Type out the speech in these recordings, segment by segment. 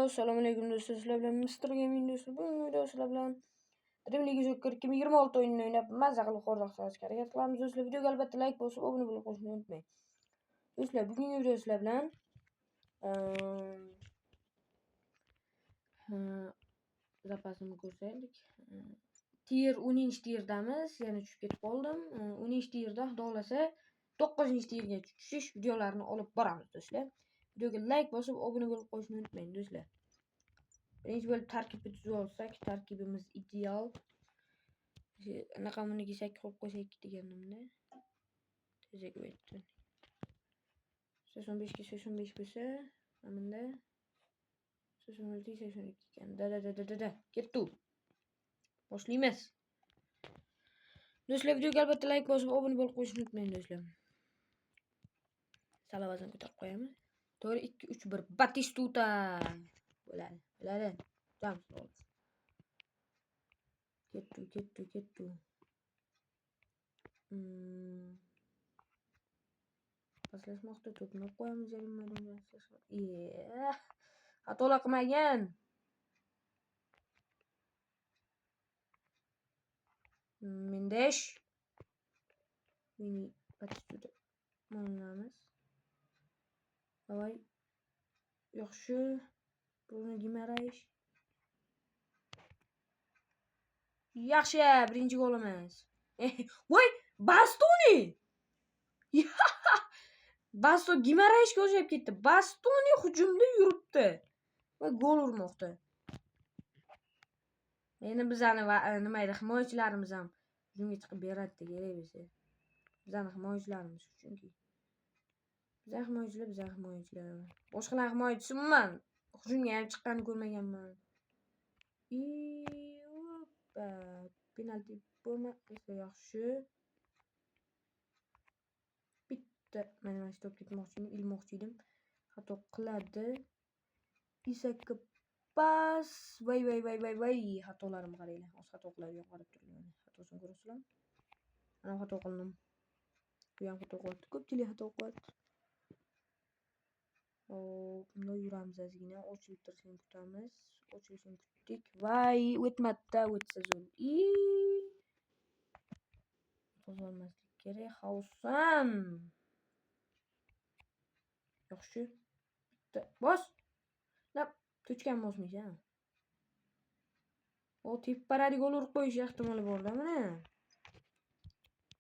Assalomu alaykum do'stlar. Sizlar bilan Mr. Gaming do'stlar. Bugungi videoda sizlar bilan Dream League Soccer 2026 o'yinini o'ynab mazza qilib qo'rqoq qilishga harakat qilamiz do'stlar. Videoga albatta like bosib, obuna bo'lib qo'yishni unutmang. Do'stlar, bugungi videoda sizlar bilan zapasimni ko'rsaylik. Tier 10-tierdamiz. Yana tushib ketib qoldim. 10-tierda xudo xolasa 9-tierga tushish videolarini olib boramiz do'stlar. Videoga like bosib, obuna bo'lib qo'yishni unutmang do'stlar. Birinchi bo'lib tarkibni tuzib olsak, tarkibimiz ideal. Raqamini kelsak qo'yib qo'ysak deganimda. Tezaga o'tdi. 85 ga 85 bo'lsa, mana 86 82 ekan. Da. Ketdi. Boshlaymiz. Do'stlar, videoga albatta like bosib, obuna bo'lib qo'yishni unutmang do'stlar. Salavazini ko'tarib qo'yamiz. 4 2 3 1 Batistuta. Bo'ladi. Jam oldu. Ketdi. Paslashmoqda to'pni qo'yamiz yarim maydonga. Xatolar qilmagan. Mendesh. Mini Batistuta. O'ynaymiz. Davay. Yaxshi. Bruno Gimaresh. Yaxshi, birinchi golimiz. Voy, Bastoni! Basto Gimareshga o'xshab ketdi. Bastoni hujumda yuribdi va gol urmoqda. Endi bizani nima edi, himoyachilarimiz ham hujumga chiqib beradi kerak bo'lsa. Bizani himoyachilarimiz chunki bizlar himoyachilar. Boshqalar himoyachisi umuman hujumga ham chiqqanini ko'rmaganman. Penalti bo'lmasa yaxshi. Bitta mana shu to'p ilmoqchi edim. Xato qiladi. Isakka pas. Voy. Xatolarimni qaranglar. O'z xato qiladigan qarab turibman. Xatosini ko'rasizlar. Mana xato qildim. Bu ham xato qildi. Ko'pchilik xato qildi. Bunda yuramiz ozgina. Ochilib turishini kutamiz. Ochilishini kutdik. Voy, o'tmadi, o'tsa zo'r. To'g'rilmaslik kerak. Havsam. Yaxshi. Bitta. Bos. Nap, to'chgan bosmaysan. O tep paradi gol urib qo'yish ehtimoli bor-da mana.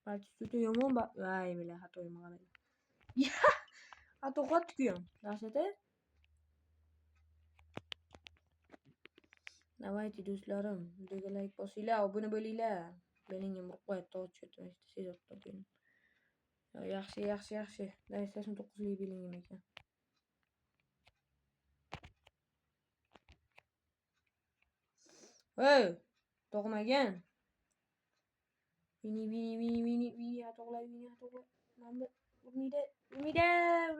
Batistuta yomon voy bila xatoyimni qarang. Xato qildi-ku ham. Dahshat-a? Давайте, do'stlarim, videoga like bosinglar, obuna bo'linglar. Belingga urib qo'yadi, to'g'ri sezib. Yaxshi. PlayStation 9lik belingim ekan. Hey, to'g'magan. Vini xatoqlar. Mana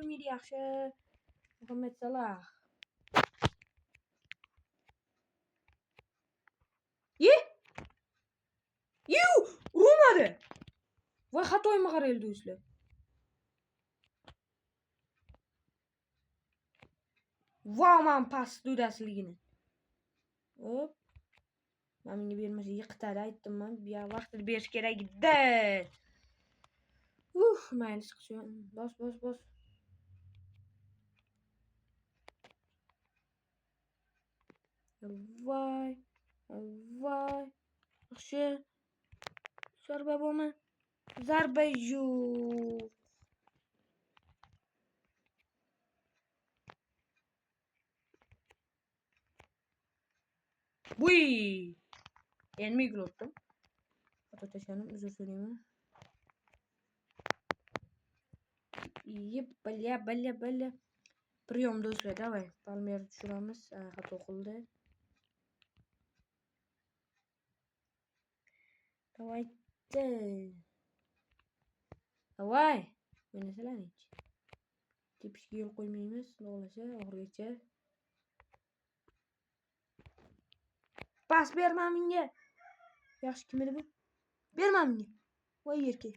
urmidi yaxshi. Muhammad Salah. Urmadi. Voy, xatoyimni qarang do'stlar. Voy, men pas dudasiligini. Hop. Menga bermasa yiqitadi, aytdim-man. Bu vaqtida berish kerak edi. Mayli chiqsin. Bos. Voy. Yaxshi. Zarba bormi? Zarba yo'q. Voy. Endi gol. Xato tashladim, uzr so'rayman. Balla. Priyom do'stlar, davay. Palmer tushiramiz. Xato qildi. Davay. O'ynasalar-chi. Tepishga yo'l qo'ymaymiz, o'g'lasa oxirigacha. Pas berma menga. Yaxshi, kim edi bu? Berma menga. Voy yerga.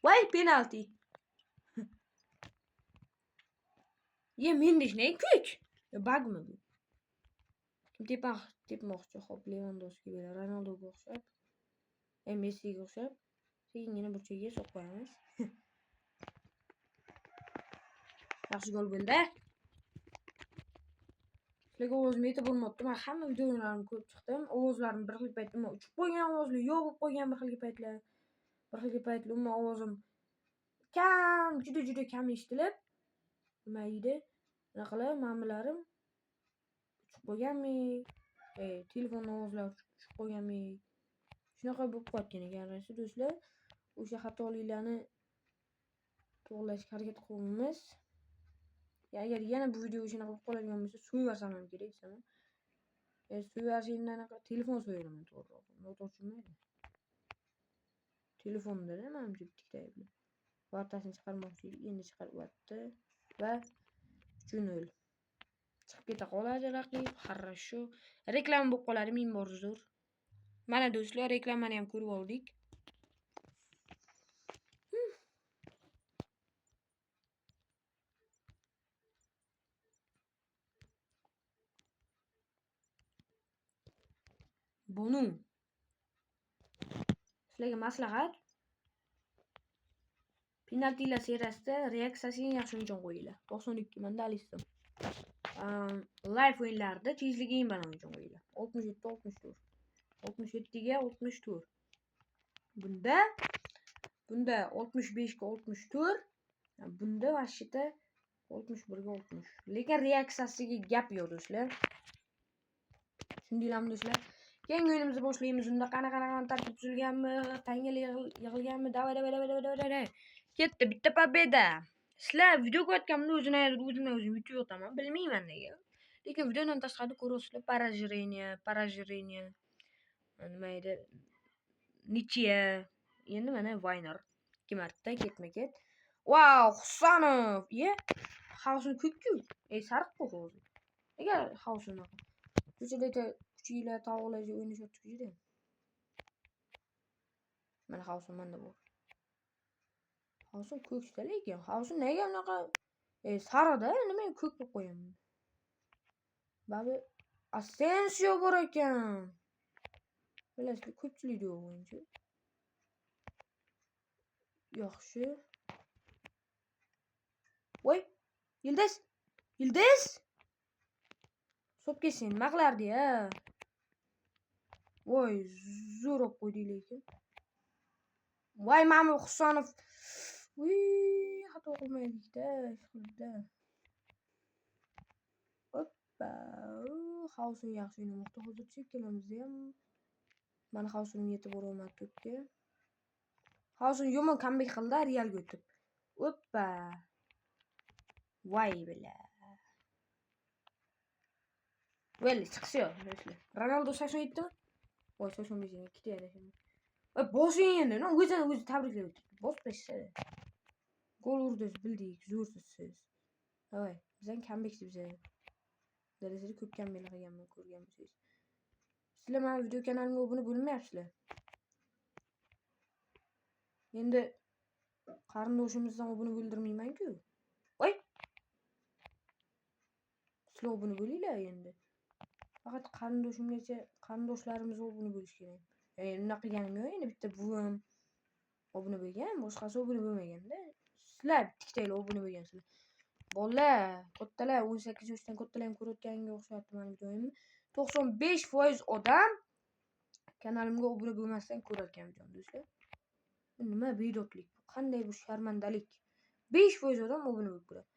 Voy, penalti. Mendesh ne kuch? Bugmi bu? Kim tepmoqchi? Hop, Lewandowski bilan Ronaldoga o'xshab, Messiga o'xshab, sekingina burchagiga so'qib qo'yamiz. Yaxshi gol bo'ldi. Sizlarga ovozim yetib bo'lmabdi. Men hamma videolarimni ko'rib chiqdim. Ovozlarim bir xil paytda uchib qo'ygan ovozli, yo'q bo'lib qolgan bir xil paytlar. Bir xil paytlar umuman ovozim kam, juda kam eshitilib, nima deydi? Nima qilib, manbalarim uchib qo'yganmi? Telefon ovozlari uchib qo'yganmi? Shunaqa bo'lib qotgan ekan, do'stlar. O'sha xatoliklarni to'g'rilashga harakat qilamiz. Agar yana bu video shunaqa bo'lib qoladigan bo'lsa, so'yvarsam ham kerak desam. So'yvarishimdan anaqa telefon so'yaraman to'g'riroq. Noto'g'ri tushunmaydi. Telefonda menimcha bitta aybi. Vartasini chiqarmoqchi edik, endi chiqaryapti va 3-0. Chiqib keta qoladi raqib. Хорошо. Reklama bo'lib qoladi, ming bor uzr. Mana do'stlar, reklamani ham ko'rib oldik. Bunu sizlarga maslahat. Penaltilar seriyasida reaksiyasiga yaxshi o'yin qo'yinglar. 92 manda alistim. Live o'yinlarda tezligi eng baland o'yin qo'yinglar. 67-64. 67 ga 64. Bunda 65 ga 64. Bunda vashita 61 ga 60. Lekin reaksiyasiga gap yo'q do'stlar. Shundaylarmi do'stlar? Keyingi o'yinimizni boshlaymiz. Unda qanaqa tarkib tuzilganmi, tangalar yig'ilganmi? Davay. Ketdi bitta pobeda. Sizlar video ko'rayotganimda o'zimni YouTube yo'qdaman, bilmayman nega. Lekin videodan tashqari ko'rasizlar, поражение. Nima edi? Nichiya. Endi mana Vayner 2 marta ketma-ket. Wow, Husanov. Havsini ko'k-ku. Sariq bu hozir. Nega havsini? Ko'chada kuchinglar tog'larga o'ynashyapti juda. Mana havsin menda bor. Havsin ko'kda lekin havsin nega bunaqa sarida, nima ko'k bo'lib qo'yaman. Babi Asensio bor ekan. Bilasizlar, ko'pchilik yo'q o'yinchi. Yaxshi. Voy, Yildiz. So'pga sen nima qilardi-ya? Voy, zo'r olib qo'ydik lekin. Voy, mana Husanov. Xato qilmaydik-da, ishqilibda. Hoppa. Havsin yaxshi o'ynamoqda hozircha ikkalamizda ham. Mana Havsin yetib borolmadi to'pga. Havsin yomon comeback qildi Realga o'tib. Hoppa. Voy bila. Well, chiqsa do'stlar. Ronaldo 87 mi? Voy, 85 ga ketadi şimdi. Bosing endi, o'zini tabriklayapti. Bos peshsa. Gol urdi, bildik, zo'rsiz siz. Voy, bizdan comeback biza. Darajada ko'p comeback qilganman, ko'rganmisiz? Sizlar mana video kanalimga obuna bo'lmayapsizlar. Endi qarindoshimizdan obuna bo'ldirmayman-ku. Voy. Sizlar obuna bo'linglar endi. Faqat qarindoshlarimiz obuna bo'lish kerak. Unaqa qilganim yo'q, endi bitta buvim obuna bo'lgan, boshqasi obuna bo'lmagan-da. Sizlar bittanglar obuna bo'lgansizlar. Bolalar, kattalar 18 yoshdan kattalar ham ko'rayotganga o'xshatdi meni videoyimni. 95% odam kanalimga obuna bo'lmasdan ko'rar ekan videoni do'stlar. Nima bedodlik, qanday bu sharmandalik. 5% odam obuna bo'lib ko'radi.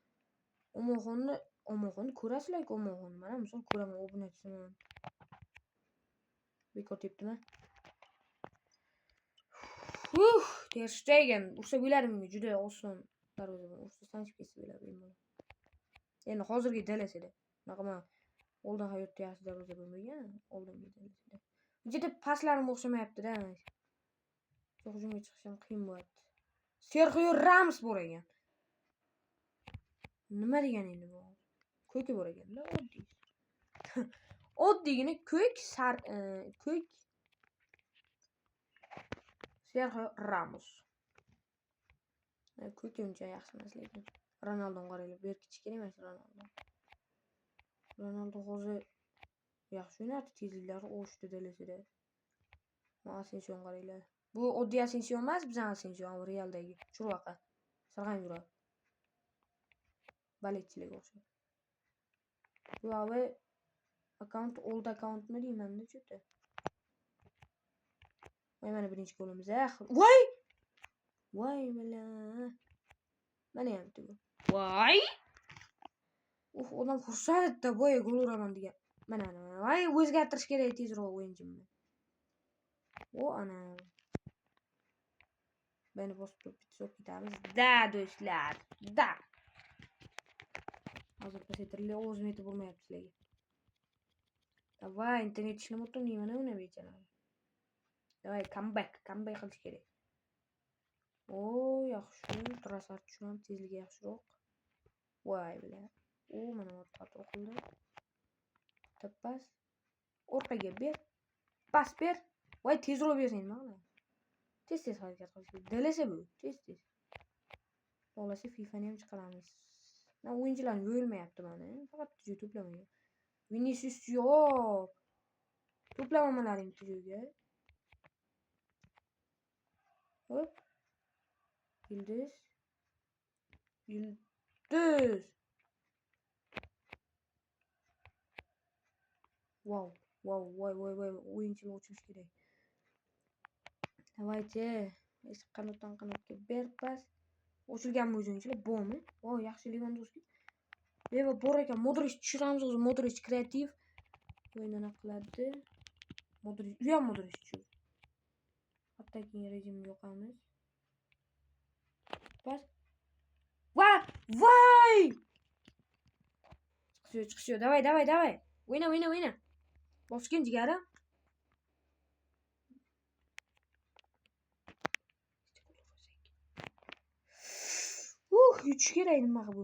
Omonxonni ko'rasizlar-ku, Omonxonni. Mana misol ko'raman, obunachiman. Bekor tepdimi? Ter Stegen ursa bo'ladimi? Juda oson darvozadan ursa sanchib ketsa bo'ladi bemalol. Endi hozirgi dalasida unaqa men oldin hayotda yaxshi darvoza bo'lmagan, oldingi dalasida. Juda paslarim o'xshamayapti-da. Hujumga chiqishim qiyin bo'lyapti. Sergio Ramos bor ekan. Nima degan endi bu? Ko'ki bor ekan-da, oddiy. Oddiygina ko'k Sergio Ramos. Ko'ki uncha yaxshi emas lekin. Ronaldoga qaraylik, bu yer kichkina emas Ronaldo. Ronaldo hozir yaxshi o'ynadi, tezliklari oshdi delasida. Asensio qaranglar. Bu oddiy Asensio emas, bizning Asensio, Realdagi. Shunaqa. Sirg'anib yuradi. Baletchilarga o'xshaydi. Bu ave account old accountmi deyman-da cho'ta. Voy mana birinchi golimiz. Voy! Voy bala. Mana ham bu. Voy! Odam xursandda voy gol uraman degan. Mana. Voy o'zgartirish kerak tezroq o'yinchimni. Ana. Beni bosib ketamiz. Da do'stlar. Da. Hozir pasetirli o'zim yetib bo'lmayapti sizlarga. Davay, internet ishlamay turibdi, mana uni bechalar. Davay, comeback qilish kerak. Yaxshi, trasar tushunam, tezligi yaxshiroq. Voy bilan. Mana orqaga o'qildi. Tappas. Orqaga ber. Pas ber. Voy tezroq bersang nima? Tez harakat qilish. Delasa bu, tez. Xohlasa FIFAni ham chiqaramiz. O'yinchilarni yo'lmayapti mana. Faqat tujib to'plamaydi. Vinicius yo'q. To'plamalaring tujuga. Hop. Yıldız. Wow. Voy. O'yinchilar uchish kerak. Давайте. Eski qanotdan qanotga ber pas. Ochilgan o'yinchilar bormi? Yaxshi Lewandowski. Leva bor ekan, Modric tushiramiz, o'zi Modric kreativ o'yinini qiladi. Modric shu. Attacking rejimga yo'qamiz. Pas. Voy! Chiqishyo. Давай. O'yna. Bosgin jigarim. Yutish kerak nima bu?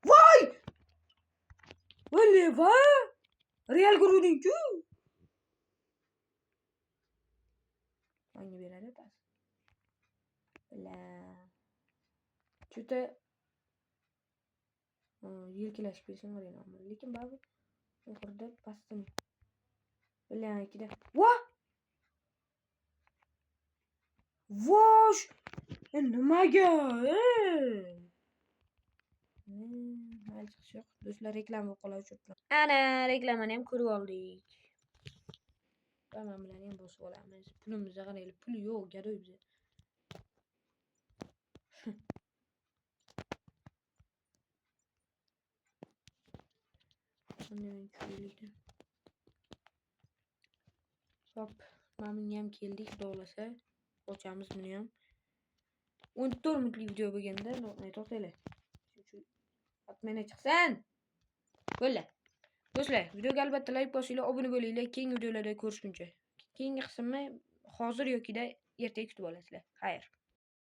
Voy! Leva! Real guruding-ku. Menga beradi pas. Juda yelkilashib kelsin qarayman. Lekin baribir oxirida pasdim. Bilan ikkida. Vosh! Nimaga? Hali chiqish yo'q. Do'stlar, reklama qoluvchi. Ana, reklamani ham ko'rib oldik. Mana bilan ham bosib olamiz. Pulimizga qaraylik. Pul yo'q, gadoy bizga. Hop, mana ham keldik, xudoolasa. Ochamiz buni ham. 14 minutlik video bo'lganda, to'xtanglar. Atmana chiqsin. Bo'ldi. Do'stlar, videoga albatta like bosinglar, obuna bo'linglar. Keyingi videolarda ko'rishguncha. Keyingi qismni hozir yoki ertaga kutib olasizlar. Xayr.